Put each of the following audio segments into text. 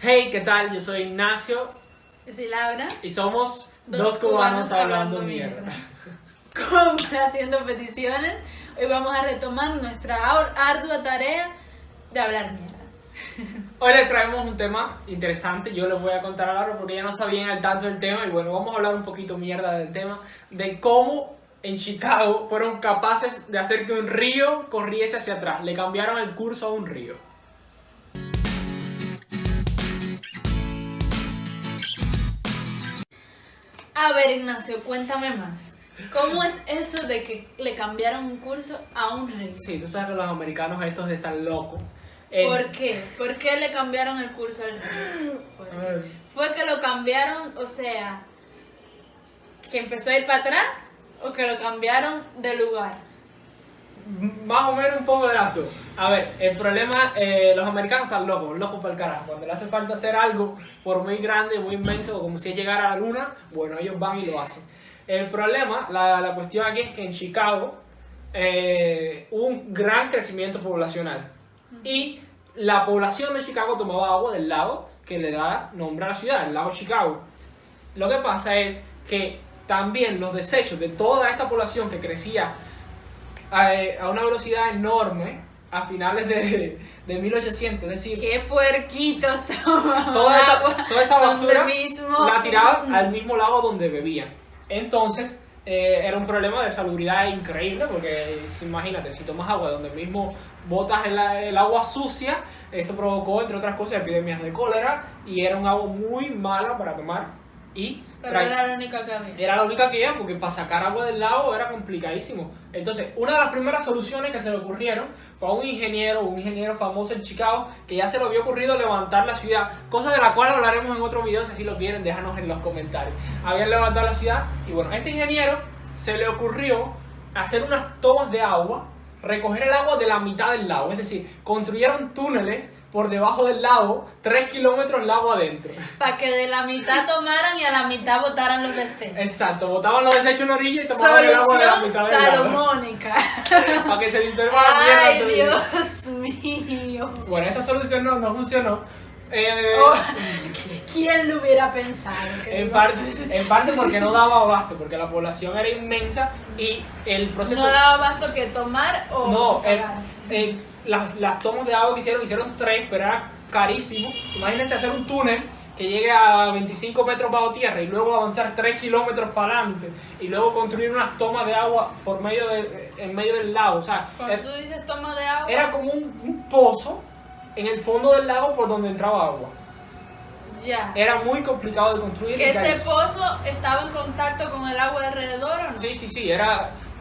Hey, ¿qué tal? Yo soy Ignacio Yo soy Laura. y somos dos cubanos hablando mierda. Haciendo peticiones. Hoy vamos a retomar nuestra ardua tarea de hablar mierda. Hoy les traemos un tema interesante. Yo les voy a contar a Laura porque ella no está bien al tanto del tema. Y bueno, vamos a hablar un poquito mierda del tema. De cómo en Chicago fueron capaces de hacer que un río corriese hacia atrás. Le cambiaron el curso a un río. A ver, Ignacio, cuéntame más. ¿Cómo es eso de que le cambiaron un curso a un río? Sí, tú sabes que los americanos estos están locos. ¿Por qué? ¿Por qué le cambiaron el curso al río? ¿Fue que lo cambiaron, o sea, que empezó a ir para atrás o que lo cambiaron de lugar? Más o menos un poco de las dos. A ver, el problema, los americanos están locos para el carajo. Cuando le hace falta hacer algo por muy grande, muy inmenso, como si es llegar a la luna, bueno, ellos van y lo hacen. El problema, la cuestión aquí es que en Chicago hubo un gran crecimiento poblacional. Y la población de Chicago tomaba agua del lago que le da nombre a la ciudad, el lago Chicago. Lo que pasa es que también los desechos de toda esta población que crecía a una velocidad enorme a finales de 1800, es decir, ¡Qué puerquitos tomaban toda agua esa basura donde mismo! la tiraban al mismo lago donde bebían. Entonces era un problema de salubridad increíble porque imagínate, si tomas agua donde mismo botas el agua sucia, esto provocó entre otras cosas epidemias de cólera y era un agua muy mala para tomar. Pero era la única que había. Era la única que había porque para sacar agua del lago era complicadísimo. Entonces, una de las primeras soluciones que se le ocurrieron fue a un ingeniero famoso en Chicago que ya se le había ocurrido levantar la ciudad, cosa de la cual hablaremos en otro video. Si así lo quieren, déjanos en los comentarios. Habían levantado la ciudad y bueno, a este ingeniero se le ocurrió hacer unas tomas de agua, recoger el agua de la mitad del lago, es decir, construyeron túneles por debajo del lago, 3 kilómetros lago adentro. Para que de la mitad tomaran y a la mitad botaran los desechos. Exacto, botaban los desechos en la orilla y tomaban el agua de la mitad del lago. salomónica. Para que se limpiara la mierda. ¡Ay, Dios mío! Bueno, esta solución no funcionó. ¿Quién lo hubiera pensado? En parte porque no daba abasto, porque la población era inmensa y el proceso... ¿No daba abasto que tomar o No, cagar? las tomas de agua que hicieron 3, pero era carísimo. Imagínense hacer un túnel que llegue a 25 metros bajo tierra y luego avanzar 3 kilómetros para adelante y luego construir unas tomas de agua en medio del lago. O sea, Cuando tú dices toma de agua, era como un pozo en el fondo del lago por donde entraba agua. ya. Era muy complicado de construir. ¿Que ese pozo estaba en contacto con el agua de alrededor o no? Sí,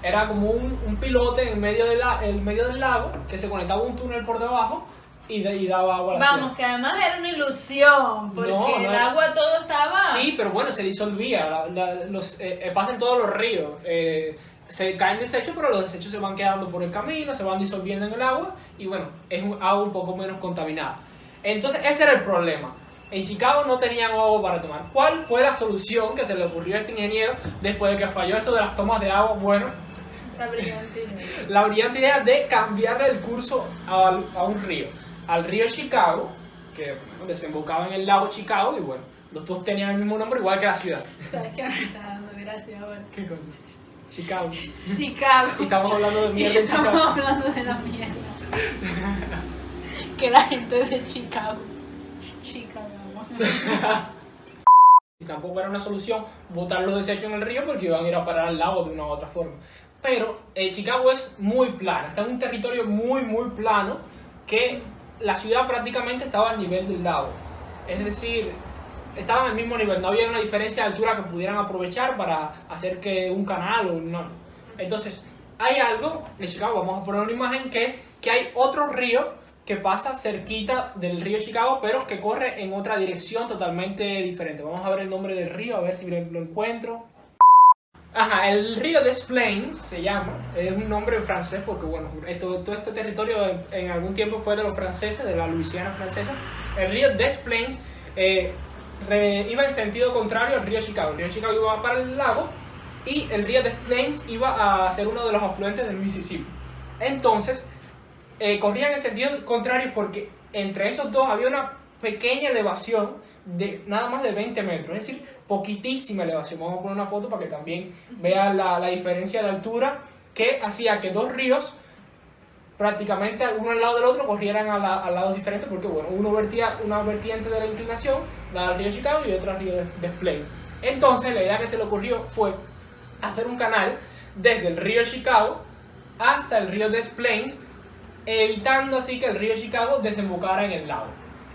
era como un pilote en medio del lago que se conectaba a un túnel por debajo y daba agua a la Vamos, que además era una ilusión, porque el agua todo estaba... Sí, pero bueno, se disolvía. Pasa en todos los ríos. Se caen desechos, pero los desechos se van quedando por el camino, se van disolviendo en el agua y bueno, es un agua un poco menos contaminada. Entonces ese era el problema. En Chicago no tenían agua para tomar. ¿Cuál fue la solución que se le ocurrió a este ingeniero después de que falló esto de las tomas de agua? Bueno, Esa brillante idea. la brillante idea de cambiarle el curso a un río. Al río Chicago, que bueno, desembocaba en el lago Chicago y bueno, los dos tenían el mismo nombre igual que la ciudad. ¿Sabes qué me está dando gracias ahora? ¿Qué cosa? Chicago. Chicago. Y estamos hablando de mierda en Chicago. Estamos hablando de la mierda. Que la gente de Chicago. Chicago. Tampoco era una solución botar los desechos en el río porque iban a ir a parar al lago de una u otra forma. Pero Chicago es muy plana, está en un territorio muy plano que la ciudad prácticamente estaba al nivel del lago. Es decir, estaban al mismo nivel, no había una diferencia de altura que pudieran aprovechar para hacer que un canal o no. Entonces, hay algo en Chicago, vamos a poner una imagen, que es que hay otro río que pasa cerquita del río Chicago, pero que corre en otra dirección totalmente diferente. Vamos a ver el nombre del río, a ver si lo encuentro. Ajá, el río Des Plaines se llama, es un nombre en francés porque bueno, todo este territorio en algún tiempo fue de los franceses, de la Luisiana francesa. El río Des Plaines iba en sentido contrario al río Chicago. El río Chicago iba para el lago y el río Des Plaines iba a ser uno de los afluentes del Mississippi. Entonces, corrían en sentido contrario porque entre esos dos había una pequeña elevación de nada más de 20 metros, es decir, poquitísima elevación. Vamos a poner una foto para que también vean la diferencia de altura que hacía que dos ríos prácticamente uno al lado del otro corrieran a lados diferentes, porque bueno, uno vertía una vertiente de la inclinación, la del río Chicago, y otra al río Des Plaines. Entonces la idea que se le ocurrió fue hacer un canal desde el río Chicago hasta el río Des Plaines, evitando así que el río Chicago desembocara en el lago.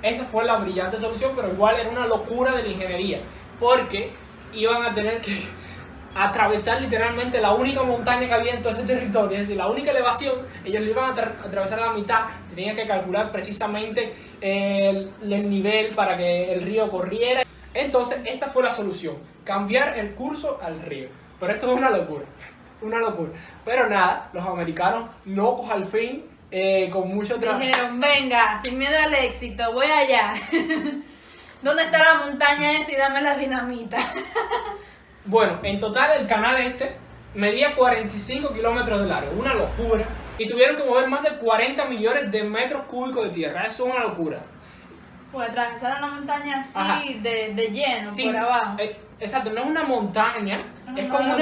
Esa fue la brillante solución, pero igual era una locura de la ingeniería, porque iban a tener que atravesar literalmente la única montaña que había en todo ese territorio, es decir, la única elevación. Ellos lo iban a atravesar a la mitad, tenían que calcular precisamente el nivel para que el río corriera. Entonces esta fue la solución, cambiar el curso al río. Pero esto es una locura, una locura. Pero nada, los americanos, locos al fin, con mucho trabajo, dijeron, venga, sin miedo al éxito, voy allá. ¿Dónde está la montaña esa y dame la dinamita? Bueno, en total el canal este medía 45 kilómetros de largo, una locura. Y tuvieron que mover más de 40 millones de metros cúbicos de tierra, eso es una locura. Pues atravesaron la montaña así de lleno, sí, por abajo. Exacto, no es una montaña, es como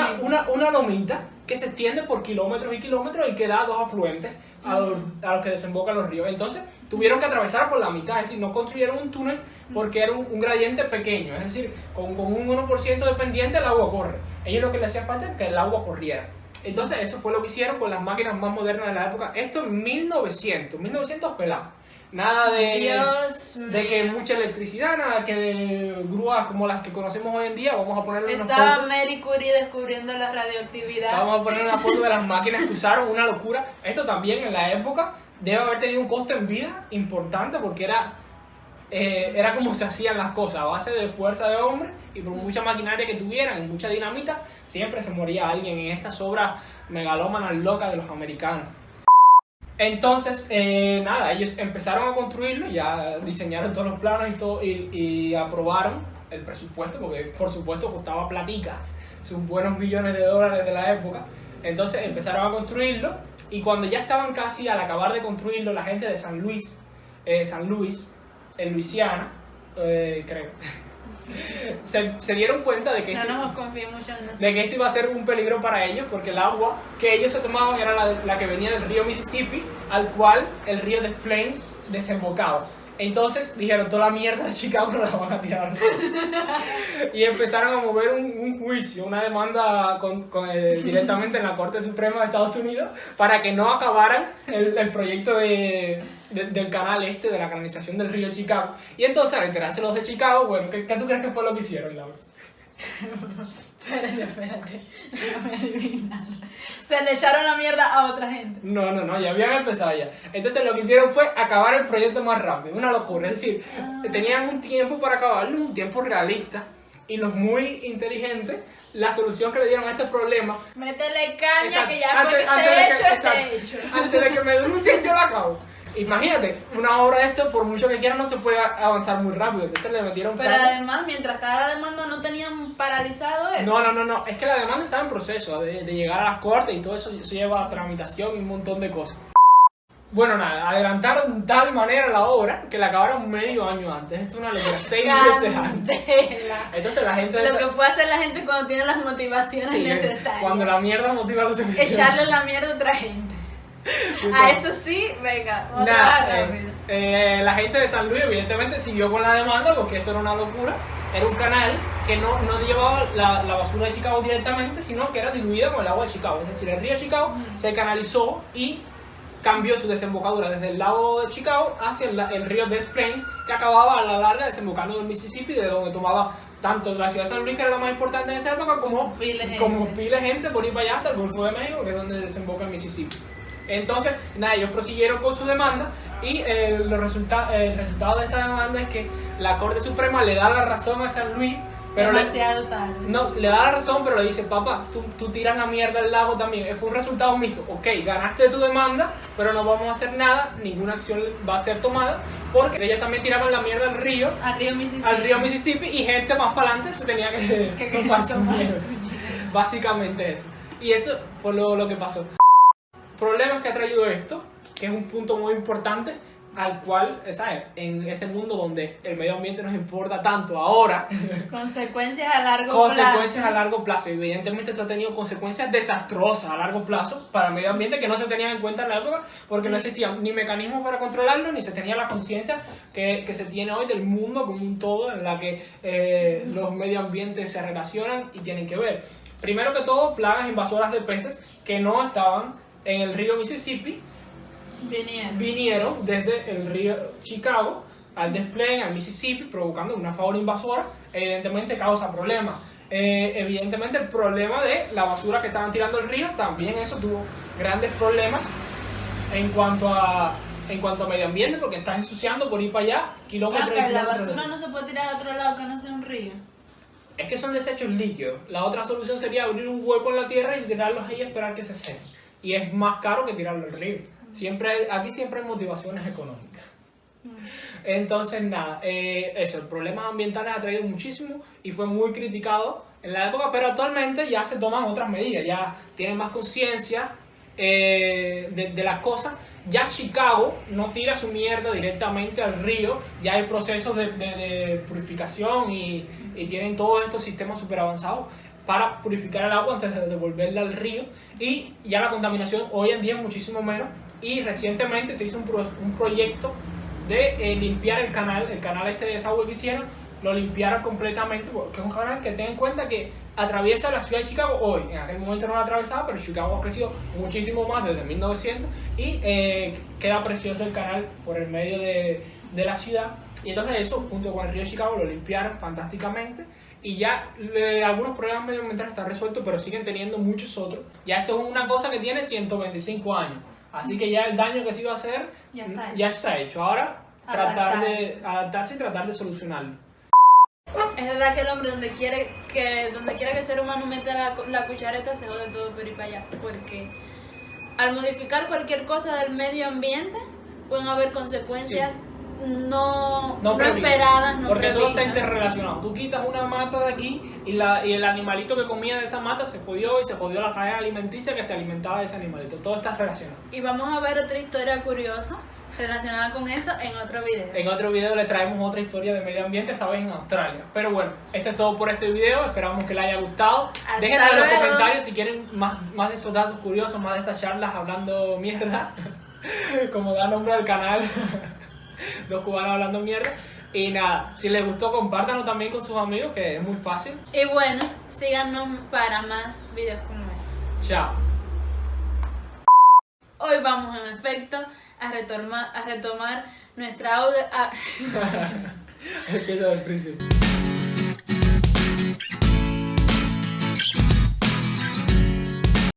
una lomita que se extiende por kilómetros y kilómetros y que da dos afluentes a los que desembocan los ríos. Entonces tuvieron que atravesar por la mitad, es decir, no construyeron un túnel porque era un gradiente pequeño, es decir, con un 1% de pendiente el agua corre. Ellos lo que les hacía falta es que el agua corriera. Entonces eso fue lo que hicieron con las máquinas más modernas de la época. Esto en 1900 pelado. Nada de que mucha electricidad, nada que de grúas como las que conocemos hoy en día. Vamos a ponerle una foto. Estaba Marie Curie descubriendo la radioactividad. Vamos a poner una foto de las máquinas que usaron, una locura. Esto también en la época debe haber tenido un costo en vida importante, porque era como se hacían las cosas, a base de fuerza de hombre, y por mucha maquinaria que tuvieran y mucha dinamita, siempre se moría alguien en estas obras megalómanas locas de los americanos. Entonces, nada, ellos empezaron a construirlo, ya diseñaron todos los planos y todo, y aprobaron el presupuesto, porque por supuesto costaba platica, son buenos millones de dólares de la época. Entonces empezaron a construirlo, y cuando ya estaban casi al acabar de construirlo, la gente de San Luis, en Luisiana, creo, se dieron cuenta de que, de que esto iba a ser un peligro para ellos, porque el agua que ellos se tomaban era la que venía del río Mississippi, al cual el río Des Plaines desembocaba. Entonces dijeron, toda la mierda de Chicago no la van a tirar. Y empezaron a mover un juicio, una demanda directamente en la Corte Suprema de Estados Unidos, para que no acabaran el proyecto del canal de la canalización del río Chicago. Y entonces, al enterarse los de Chicago, bueno, ¿qué tú crees que fue lo que hicieron, Laura? Espérate, déjame adivinar. Se le echaron la mierda a otra gente. No, ya habían empezado ya. Entonces lo que hicieron fue acabar el proyecto más rápido, una locura. Es decir, tenían un tiempo para acabarlo, un tiempo realista. Y los muy inteligentes, la solución que le dieron a este problema... Métele caña, exacto, que ya hecho. Antes de que me denuncien, yo la acabo. Imagínate, una obra de esto, por mucho que quieran, no se puede avanzar muy rápido. Entonces le metieron... Pero además, mientras estaba la demanda, ¿no tenían paralizado eso? No. Es que la demanda estaba en proceso de llegar a las cortes, y todo eso lleva tramitación y un montón de cosas. Bueno, nada, adelantaron de tal manera la obra que la acabaron medio año antes. Esto es una locura, 6 meses antes. Entonces la gente... Lo que puede hacer la gente cuando tiene las motivaciones necesarias. Cuando la mierda motiva a los suficiente. Echarle la mierda a otra gente. A eso sí, venga, la gente de San Luis evidentemente siguió con la demanda, porque esto era una locura. Era un canal que no llevaba la basura de Chicago directamente, sino que era diluida con el agua de Chicago. Es decir, el río Chicago se canalizó y cambió su desembocadura desde el lago de Chicago hacia el río Des Plaines, que acababa a la larga desembocando en el Mississippi, de donde tomaba tanto la ciudad de San Luis, que era la más importante en esa época, como pile gente por ir para allá hasta el Golfo de México, que es donde desemboca el Mississippi. Entonces, nada, ellos prosiguieron con su demanda, y el resultado de esta demanda es que la Corte Suprema le da la razón a San Luis, pero demasiado tarde. No, le da la razón, pero le dice, papá, tú tiras la mierda al lago también. Fue un resultado mixto. Ok, ganaste tu demanda, pero no vamos a hacer nada, ninguna acción va a ser tomada, porque ellos también tiraban la mierda al río Mississippi, y gente más para adelante se tenía que tomar su mierda. Básicamente eso. Y eso fue lo que pasó. Problemas que ha traído esto, que es un punto muy importante. al cual, ¿sabes? En este mundo donde el medio ambiente nos importa tanto ahora, consecuencias a largo plazo. Consecuencias a largo plazo. Evidentemente esto ha tenido consecuencias desastrosas a largo plazo para el medio ambiente que no se tenían en cuenta en la época porque no existían ni mecanismos para controlarlo ni se tenía la conciencia que se tiene hoy del mundo como un todo en la que los medio ambientes se relacionan y tienen que ver. Primero que todo, plagas invasoras de peces que no estaban en el río Mississippi vinieron desde el río Chicago al despliegue al Mississippi, provocando una fauna invasora. Evidentemente causa problemas. Evidentemente el problema de la basura que estaban tirando al río, también eso tuvo grandes problemas en cuanto a medio ambiente, porque estás ensuciando por ir para allá kilómetros y la kilómetros. basura no se puede tirar a otro lado que no sea un río. Es que son desechos líquidos. La otra solución sería abrir un hueco en la tierra y tirarlos ahí y esperar que se sequen. Y es más caro que tirarlo al río. Aquí siempre hay motivaciones económicas. Entonces, nada, eso, problemas ambientales ha traído muchísimo y fue muy criticado en la época, pero actualmente ya se toman otras medidas, ya tienen más conciencia de las cosas. Ya Chicago no tira su mierda directamente al río, ya hay procesos de purificación y tienen todos estos sistemas súper avanzados para purificar el agua antes de devolverla al río, y ya la contaminación hoy en día es muchísimo menos. Y recientemente se hizo un proyecto de limpiar el canal este de desagüe que hicieron, lo limpiaron completamente, porque es un canal que ten en cuenta que atraviesa la ciudad de Chicago hoy. En aquel momento no la atravesaba, pero Chicago ha crecido muchísimo más desde 1900 y queda precioso el canal por el medio de la ciudad. Y entonces eso, junto con el río Chicago, lo limpiaron fantásticamente. Y ya algunos problemas medioambientales están resueltos, pero siguen teniendo muchos otros. Ya esto es una cosa que tiene 125 años. Así que ya el daño que se iba a hacer ya está hecho. Ahora tratar de adaptarse y tratar de solucionarlo. Es verdad que el hombre donde quiera que el ser humano meta la cuchareta se jode todo por ir para allá. Porque al modificar cualquier cosa del medio ambiente pueden haber consecuencias no esperadas, no porque previstas. todo está interrelacionado. Tú quitas una mata de aquí y el animalito que comía de esa mata se jodió, y se jodió la cadena alimenticia que se alimentaba de ese animalito. Todo está relacionado. Y vamos a ver otra historia curiosa relacionada con eso en otro video. En otro video le traemos otra historia de medio ambiente, esta vez en Australia. Pero bueno, esto es todo por este video. Esperamos que les haya gustado. Déjenme en los comentarios si quieren más de estos datos curiosos, más de estas charlas hablando mierda, como da nombre al canal. Los cubanos hablando mierda. Y nada, si les gustó, compártanlo también con sus amigos, que es muy fácil. Y bueno, síganos para más videos como este. Chao. Hoy vamos en efecto a retomar nuestra audio. Empieza del principio.